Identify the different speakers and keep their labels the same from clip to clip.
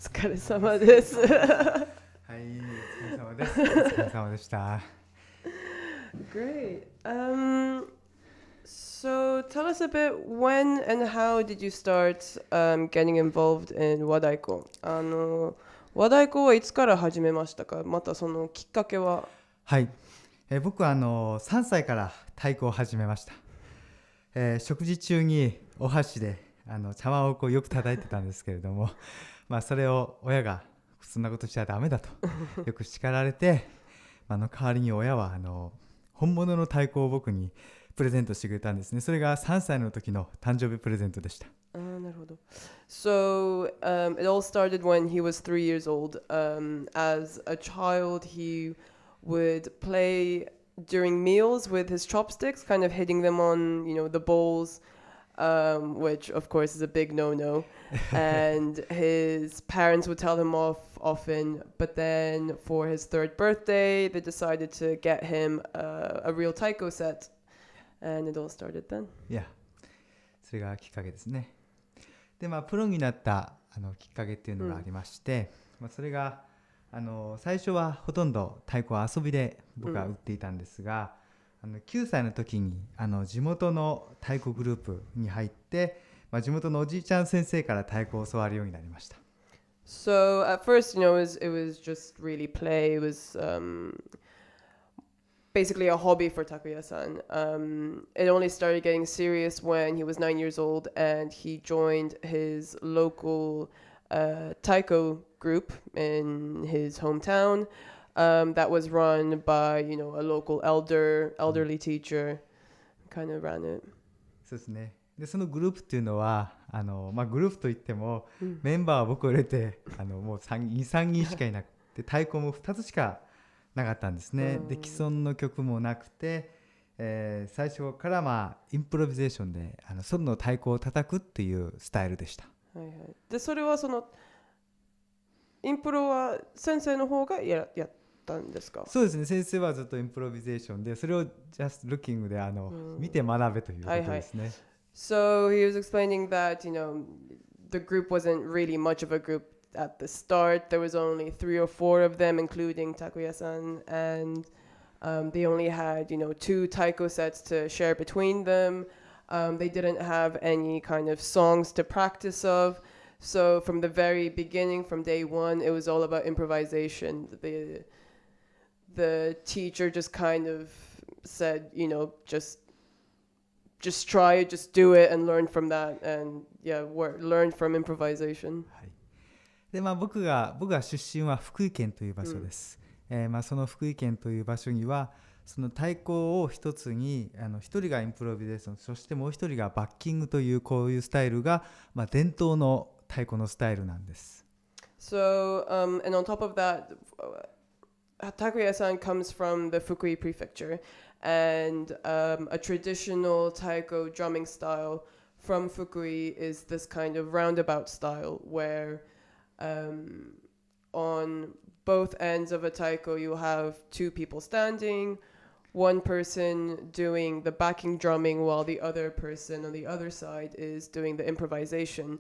Speaker 1: 疲れ様です。
Speaker 2: はい、お疲れ様です。お疲れ様でした。
Speaker 1: Great. So tell us a bit, when and how did you start getting involved in 和太鼓？和太鼓はいつから始めましたか？またそのきっかけは？
Speaker 2: はい、僕は3歳から太鼓を始めました。食事中にお箸で茶碗をこうよく叩いてたんですけれどもそれを親がそんなことしちゃダメだとよく叱られて代わりに親は本物の太鼓を僕にプレゼントしてくれたんですね。それが3歳の時の誕生日プレゼントでした。
Speaker 1: なるほど。So it all started when he was 3 years old. As a child, he would play during meals with his chopsticks, kind of hitting them on, the bowls, which of course is a big no-no. And his parents would tell him off often, but then for his 3rd birthday, they decided to get him a real taiko set, and it all started then.
Speaker 2: Yeah. それがきっかけですね。でプロになったきっかけっていうのがありまして、それが最初はほとんど太鼓は遊びで僕は打っていたんですが、9歳の時に地元の太鼓グループに入って、地元のおじいちゃん先生から太鼓を教わるようになりました。
Speaker 1: So at first, it was just really play. It was basically a hobby for Takuya-san. It only started getting serious when he was 9 years old and he joined his local taiko group in his hometown that was run by, a local elderly teacher, kind of ran it.
Speaker 2: そうですね。でそのグループっていうのはグループといっても、メンバーは僕を入れてもう2,3 人しかいなくて太鼓も2つしかなかったんですね。で既存の曲もなくて、最初からインプロビゼーションでソロの太鼓を叩くっていうスタイルでした。
Speaker 1: はいはい。でそれはそのインプロは先生の方がやったんですか？
Speaker 2: そうですね。先生はずっとインプロビゼーションでそれを just looking で見て学べということですね。
Speaker 1: So he was explaining that, the group wasn't really much of a group at the start. There was only 3 or 4 of them, including Takuya-san, and they only had, 2 taiko sets to share between them. They didn't have any kind of songs to practice of. So from the very beginning, from day one, it was all about improvisation. The teacher just kind of said, just try it, just do it and learn from that, and learn from improvisation.
Speaker 2: はい。で僕が出身は福井県という場所です。その福井県という場所にはその太鼓を一つに一人がインプロビゼーション、そしてもう一人がバッキングというこういうスタイルが、伝統の太鼓のスタイルなんです。
Speaker 1: So, and on top of that, Takuya-san comes from the Fukui prefecture, and a traditional taiko drumming style from Fukui is this kind of roundabout style where on both ends of a taiko you have 2 people standing, one person doing the backing drumming while the other person on the other side is doing the improvisation,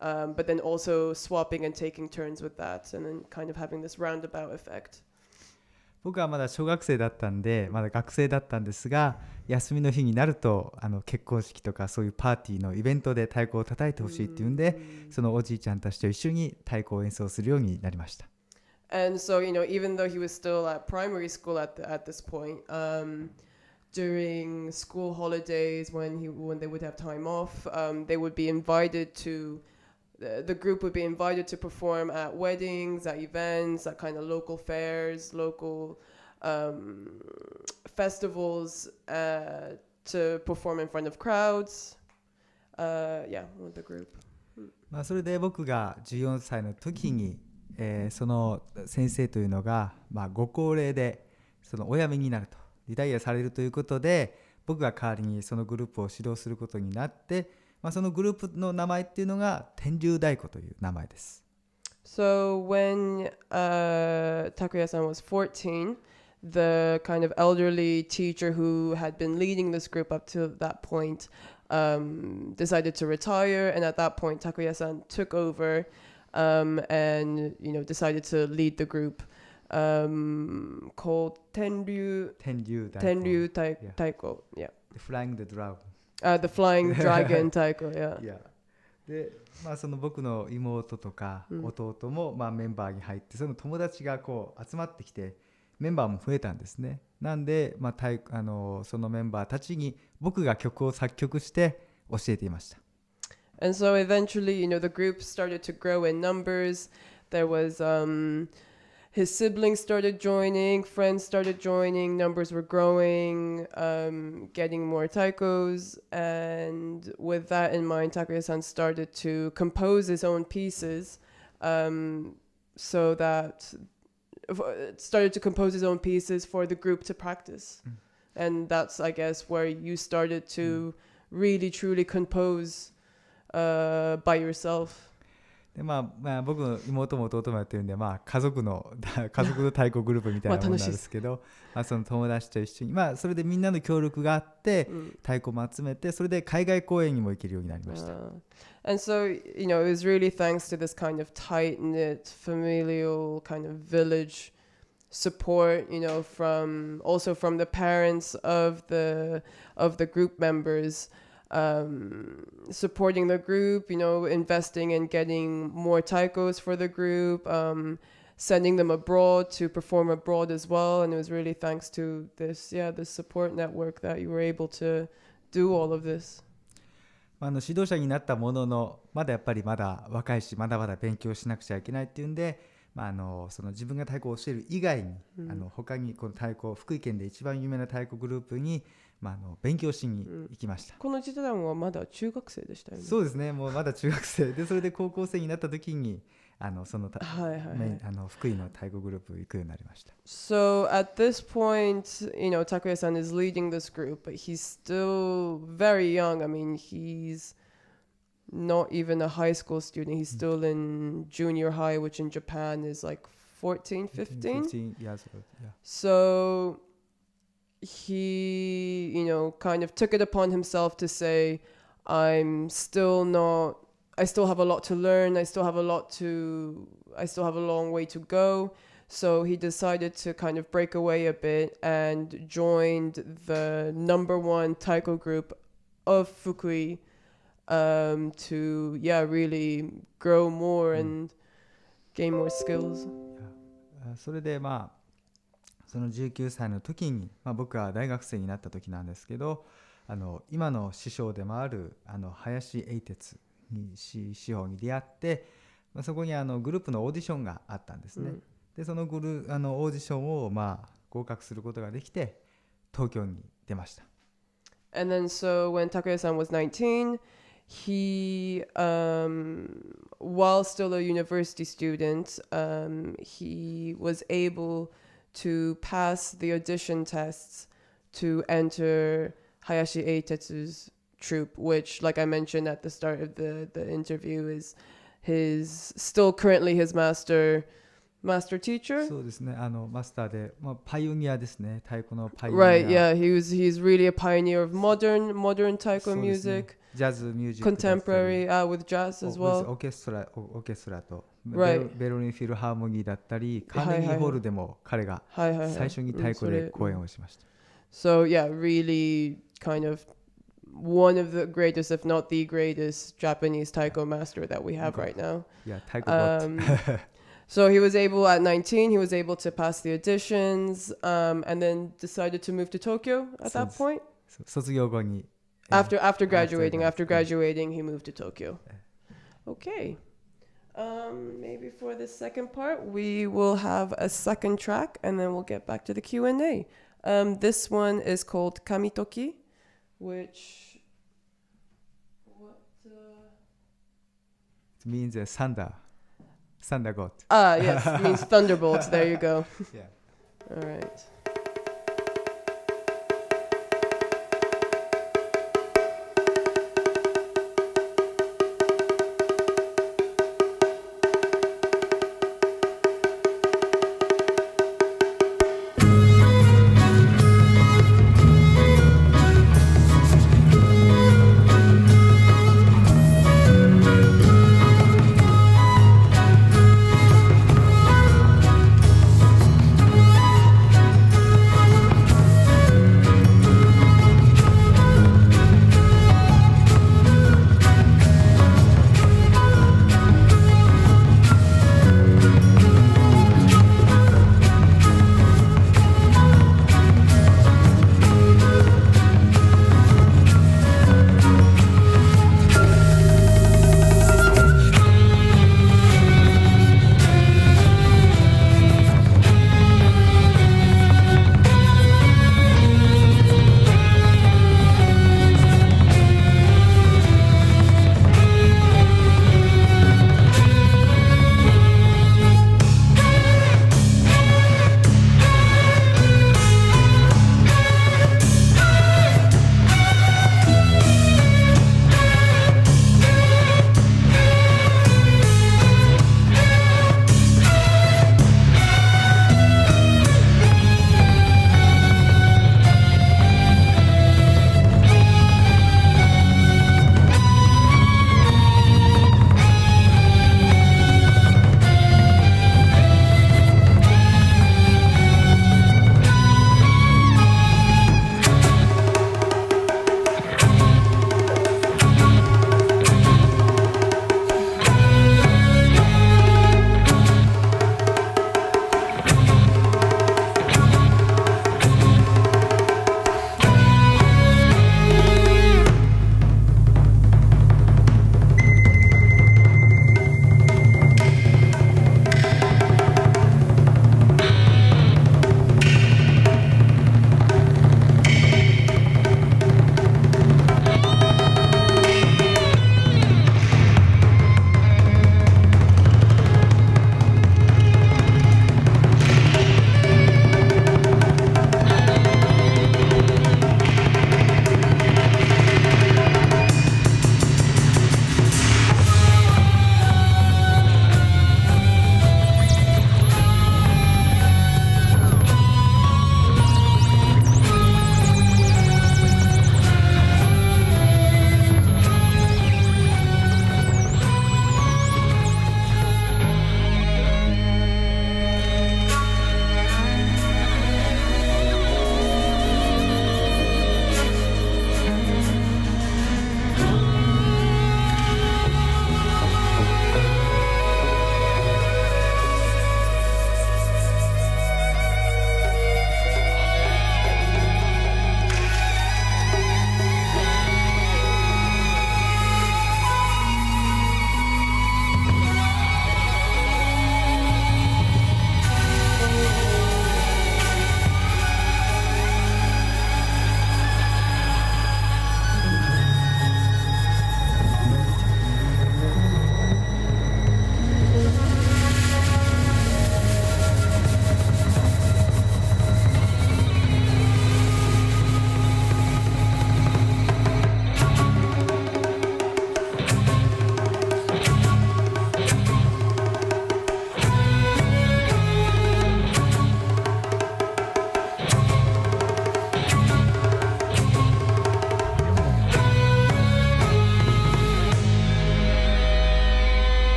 Speaker 1: but then also swapping and taking turns with that, and then kind of having this roundabout effect.
Speaker 2: 僕はまだ小学生だったんでまだ学生だったんですが、休みの日になると結婚式とかそういうパーティーのイベントで太鼓を叩いてほしいっていうんで、そのおじいちゃんたちと一緒に太鼓を演奏するようになりました。
Speaker 1: And so, even though he was still at primary school at this point, during school holidays when they would have time off, they would be invited to the group would be invited to perform at weddings, at events, at kind of local fairs, local festivals, to perform in front of crowds. With the group.
Speaker 2: それで僕が14歳の時に、その先生というのが、ご高齢でそのお辞めになると、リタイアされるということで、僕が代わりにそのグループを指導することになって、そのグループの名前っていうのが天竜太鼓という名前です。
Speaker 1: So when Takuya-san was 14, the kind of elderly teacher who had been leading this group up to that point decided to retire, and at that point Takuya-san took over and decided to lead the group called Tenryu Taiko. Yeah.
Speaker 2: Flying the Dragon.
Speaker 1: The Flying Dragon Taiko. Yeah.
Speaker 2: で、その僕の妹とか弟も、メンバーに入って、その友達がこう集まってきてメンバーも増えたんですね。なんで、そのメンバーたちに僕が曲を作曲して教えていました。
Speaker 1: And so eventually, the group started to grow in numbers. There was his siblings started joining, friends started joining, numbers were growing, getting more taikos. And with that in mind, Takuya-san started to compose his own pieces, so that started to compose his own pieces for the group to practice. And that's, I guess, where you started to really, truly compose by yourself.
Speaker 2: で僕の妹も弟もやってるんで、家族の太鼓グループみたいなものなんですけど、その友達と一緒に、それでみんなの協力があって、太鼓も集めて、それで海外公演にも行けるようになりました。
Speaker 1: And so, it was really thanks to this kind of tight-knit, familial kind of village support, from the parents of the group members. Supporting the group, investing in getting more taikos for the group, sending them abroad to perform abroad as well. And it was really thanks to this support network that you were able to do all of this.
Speaker 2: 指導者になったものの、まだ若いし、まだまだ勉強しなくちゃいけないっていうんで、その自分が太鼓を教える以外に、他にこの太鼓、福井県で一番有名な太鼓グループに勉強しに行きました。
Speaker 1: この時代はまだ中学生でしたよね。
Speaker 2: そうですね、もうまだ中学生で、それで高校生になった時にその福井の太鼓グループ行くようになりました。
Speaker 1: So at this point, Takuya-san is leading this group, but he's still very young. I mean, he's not even a high school student. He's still in junior high, which in Japan is like 14, 15.
Speaker 2: 15 years old, yeah.
Speaker 1: So he, kind of took it upon himself to say, I still have a lot to learn. I still have a long way to go. So he decided to kind of break away a bit and joined the number one taiko group of Fukui, to really grow more and gain more skills.
Speaker 2: それでその19歳の時に、僕は大学生になった時なんですけど、今の師匠でもある林英哲師匠に出会って、そこにグループのオーディションがあったんですね。でそのオーディションを合格することができて東京に出ました。
Speaker 1: And then so when Takuya-san was 19, he, while still a university student, he was able to pass the audition tests to enter Hayashi Eitetsu's troupe, which, like I mentioned at the start of the interview, is still currently his master teacher.
Speaker 2: そうですね、マスターで、パイオニアですね、太鼓のパイオニア。
Speaker 1: Right, yeah, he's really a pioneer of modern taiko music.
Speaker 2: ジャズミュージック
Speaker 1: contemporary with jazz as well.
Speaker 2: オーケストラと、
Speaker 1: Right.
Speaker 2: ベルリンフィルハーモニーだったり、カーネギーホールでも彼が最初に太鼓で公演をしました。
Speaker 1: So yeah, really kind of one of the greatest, if not the greatest, Japanese taiko master that we have right now.
Speaker 2: Yeah, taiko.
Speaker 1: So he was able, at 19, he was able to pass the auditions, and then decided to move to Tokyo at that point.
Speaker 2: 卒業後に。
Speaker 1: After graduating, he moved to Tokyo. Okay. Maybe for the second part, we will have a second track, and then we'll get back to the Q&A. This one is called Kamitoki, which...
Speaker 2: It means thunder god.
Speaker 1: Ah, yes, it means thunderbolts. There you go.
Speaker 2: Yeah.
Speaker 1: All right.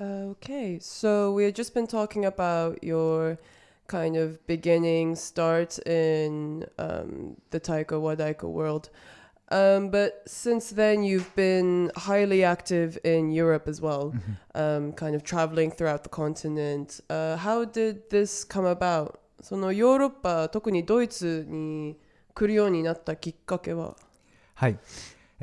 Speaker 1: Okay, so we had just been talking about your kind of beginning start in the taiko wadaiko world. But since then, you've been highly active in Europe as well, kind of traveling throughout the continent. How did this come about? そのヨーロッパ、特にドイツに来るようになったきっかけは？
Speaker 2: はい、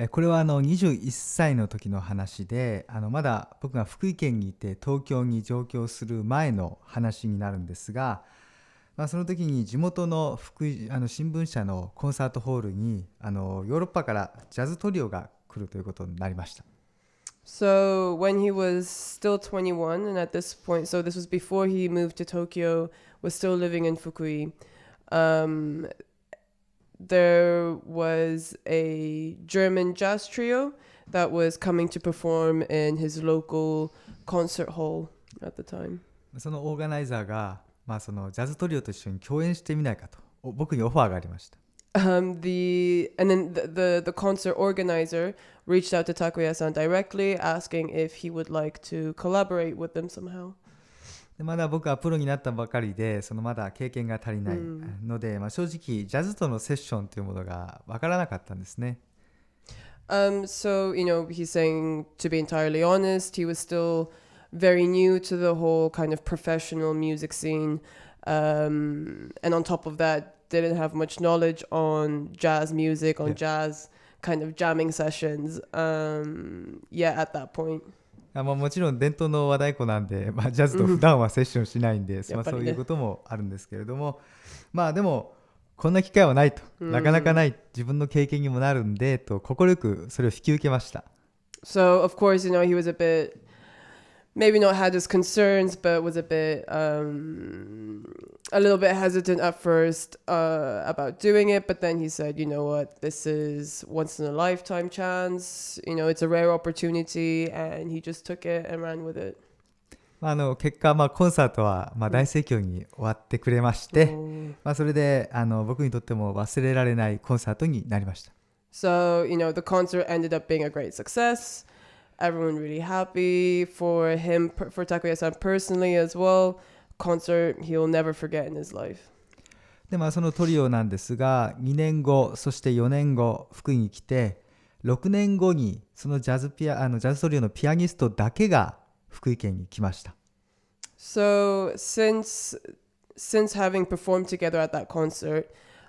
Speaker 2: これは21歳の時の話で、まだ僕が福井県にいて東京に上京する前の話になるんですが、その時に地元の新聞社のコンサートホールにヨーロッパからジャズトリオが来るということになりました。
Speaker 1: So when he was still 21, and at this point, so this was before he moved to Tokyo, was still living in Fukui, there was a German jazz trio that was coming to perform in his local concert hall at the time.
Speaker 2: そのオーガナイザーが、そのジャズトリオと一緒に共演してみないかと僕にオファーがありました。
Speaker 1: And then the concert organizer reached out to Takuya-san directly, asking if he would like to collaborate with them somehow.
Speaker 2: でまだ僕はプロになったばかりで、まだ経験が足りないので、正直ジャズとのセッションというものが分からなかったんですね。
Speaker 1: So, he's saying, to be entirely honest, he was still very new to the whole kind of professional music scene. And on top of that, didn't have much knowledge on jazz music, on jazz kind of jamming sessions. At that point.
Speaker 2: もちろん伝統の和太鼓なんで、ジャズと普段はセッションしないんで、そういうこともあるんですけれども、でもこんな機会はないと、なかなかない、自分の経験にもなるんでと快くそれを引き受けました。
Speaker 1: So of course, he was a bit, maybe not had his concerns, but was a bit, a little bit hesitant at first about doing it. But then he said, you know what, this is once in a lifetime chance. It's a rare opportunity, and he just took it and ran with it.
Speaker 2: 結果、コンサートは大盛況に終わってくれまして、それで僕にとっても忘れられないコンサートになりました。
Speaker 1: So, the concert ended up being a great success. Everyone really happy for him, for Takuya-san personally as well. Concert he'll never forget in his life.
Speaker 2: でそのトリオなんですが、2年後、そして4年後、福井に来て、6年後にそのジャズトリオのピアニストだけが福井県に来ました。
Speaker 1: So since having performed together at that concert,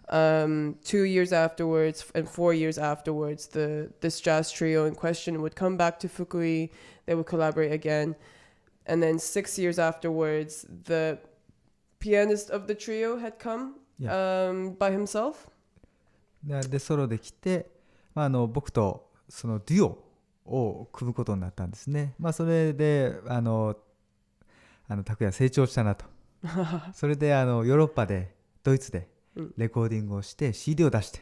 Speaker 1: 2 years afterwards and 4 years afterwards, this jazz trio in question would come back to Fukui. They would collaborate again. And then 6 years afterwards, the pianist of the trio had come by himself.
Speaker 2: でソロで来て、僕とそのデュオを組むことになったんですね。それで拓也成長したなと。それでヨーロッパでドイツでレコーディングをして CD を出して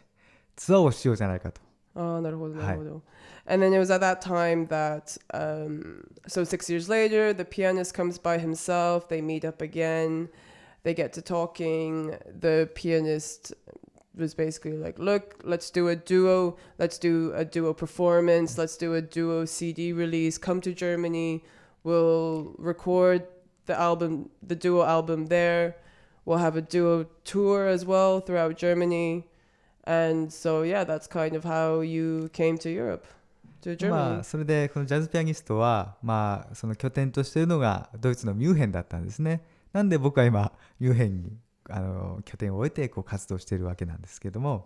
Speaker 2: ツアーをしようじゃないかと。
Speaker 1: なるほどなるほど。And then it was at that time that, so 6 years later, the pianist comes by himself, they meet up again, they get to talking, the pianist was basically like, look, let's do a duo performance, let's do a duo CD release, come to Germany, we'll record the duo album there, we'll have a duo tour as well throughout Germany. And so, that's kind of how you came to Europe, to Germany.
Speaker 2: それでこのジャズピアニストは、その拠点としているのがドイツのミュンヘンだったんですね。なんで僕は今ミュンヘンに拠点を置いて活動しているわけなんですけども、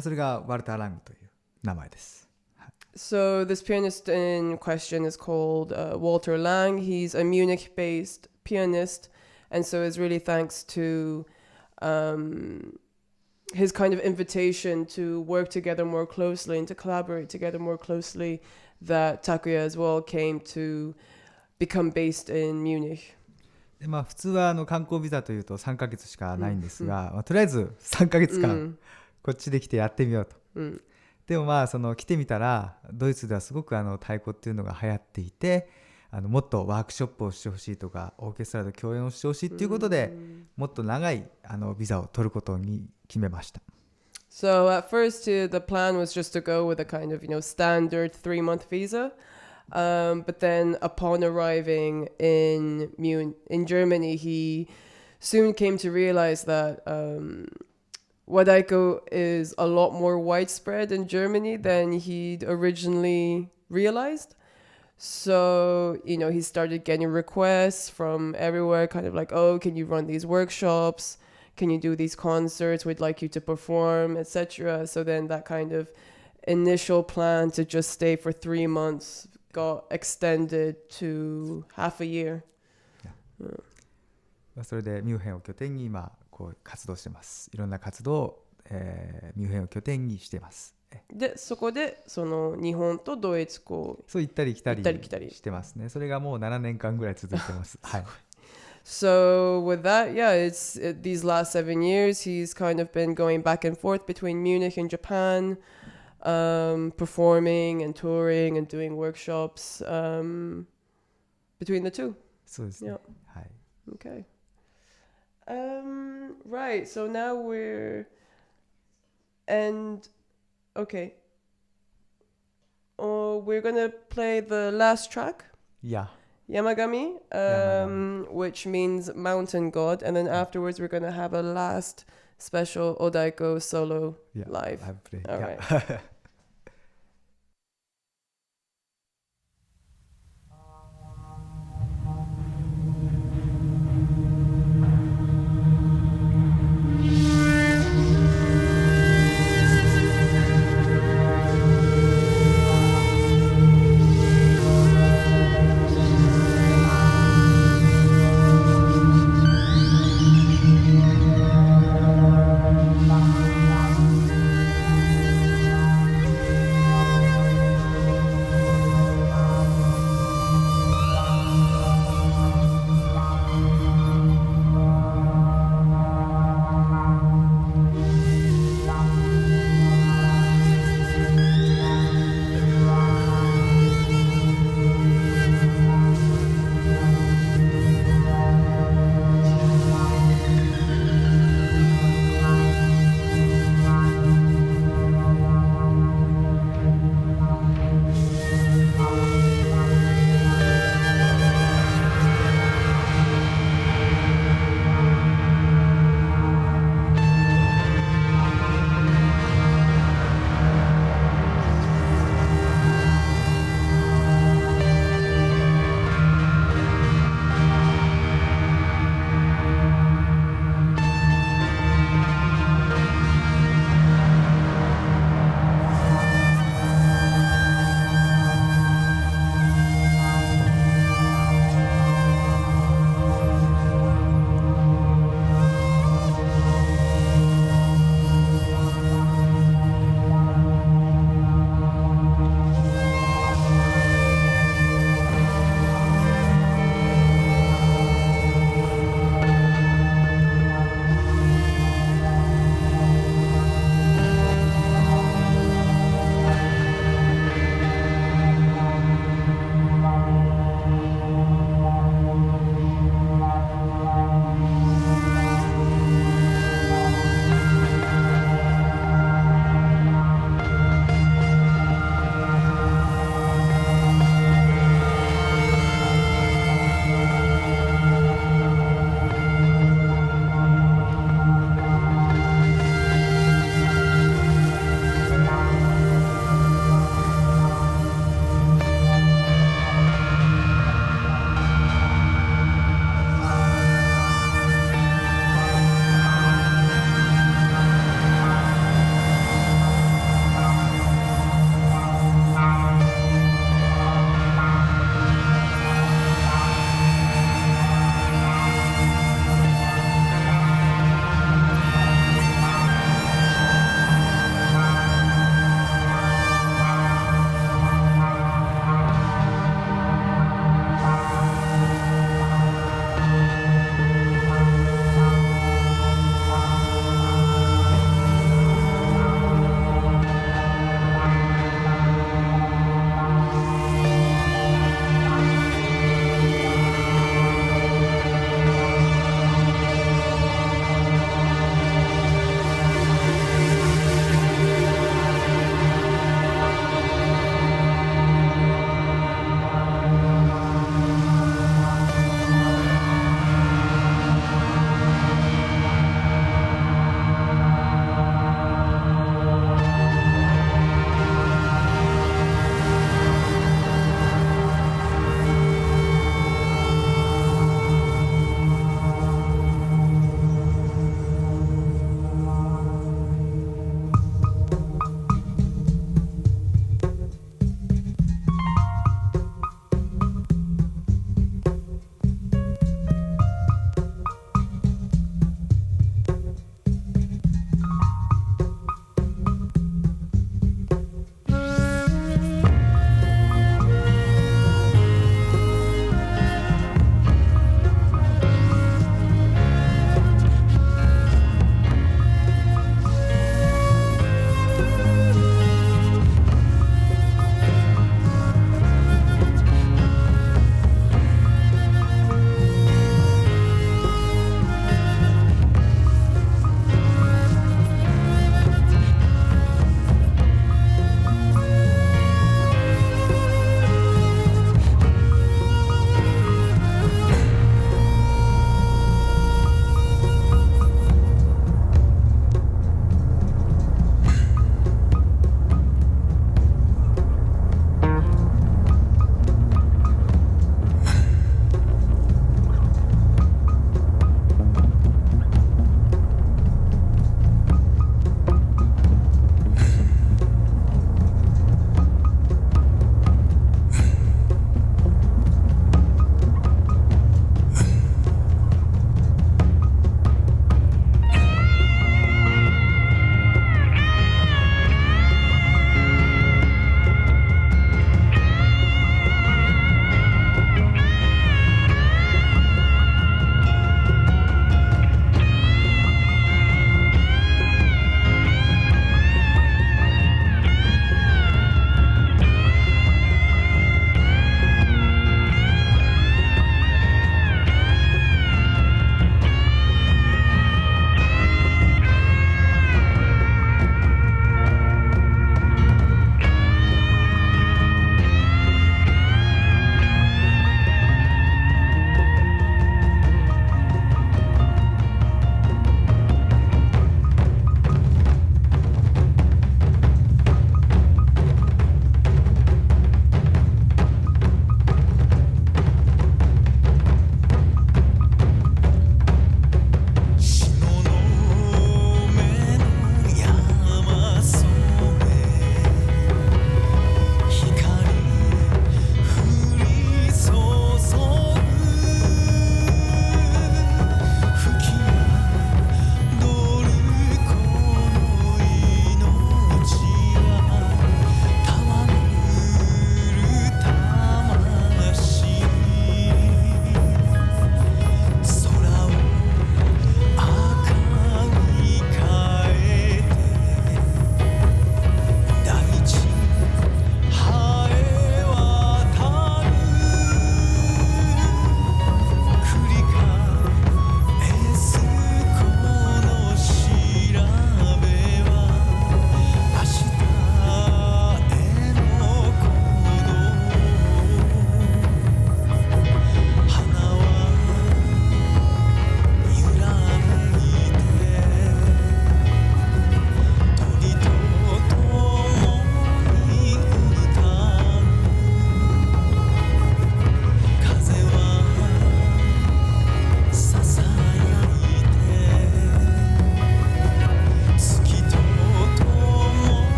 Speaker 2: それがワルター・ラングという名前です。
Speaker 1: So this pianist in question is called Walter Lang. He's a Munich-based pianist, and so it's really thanks to his kind of invitation to work together more closely and to collaborate together more closely that Takuya as well came to become based in Munich.
Speaker 2: で普通は観光ビザというと3ヶ月しかないんですが、とりあえず3ヶ月間こっちで来てやってみようと。でもその来てみたらドイツではすごく太鼓っていうのが流行っていて、もっとワークショップをしてほしいとかオーケストラと共演をしてほしいっていうことで、もっと長いビザを取ることに決めました。
Speaker 1: So at first, the plan was just to go with a kind of, standard 3-month visa. But then upon arriving in Germany, he soon came to realize that Wadaiko is a lot more widespread in Germany than he'd originally realized. So, he started getting requests from everywhere, kind of like, oh, can you run these workshops? Can you do these concerts? We'd like you to perform, etc. So then that kind of initial plan to just stay for 3 months got extended to half a year.
Speaker 2: それでミュンヘンを拠点に今こう活動してます。いろんな活動を、ミュンヘンを拠点にしてます。
Speaker 1: で、そこでその日本とドイツ
Speaker 2: そう行ったり来たりしてますね。それがもう7年間ぐらい続いてます。はい。
Speaker 1: So with that, yeah, these last 7 years, he's kind of been going back and forth between Munich and Japan, performing and touring and doing workshops between the two.
Speaker 2: そうですね。
Speaker 1: Yeah.
Speaker 2: はい。
Speaker 1: Okay. Right. So now okay. Oh, we're gonna play the last track.
Speaker 2: Yeah.
Speaker 1: Yamagami, which means mountain god, and then afterwards we're gonna have a last special Odaiko solo live.
Speaker 2: Live play.
Speaker 1: All
Speaker 2: yeah.
Speaker 1: right.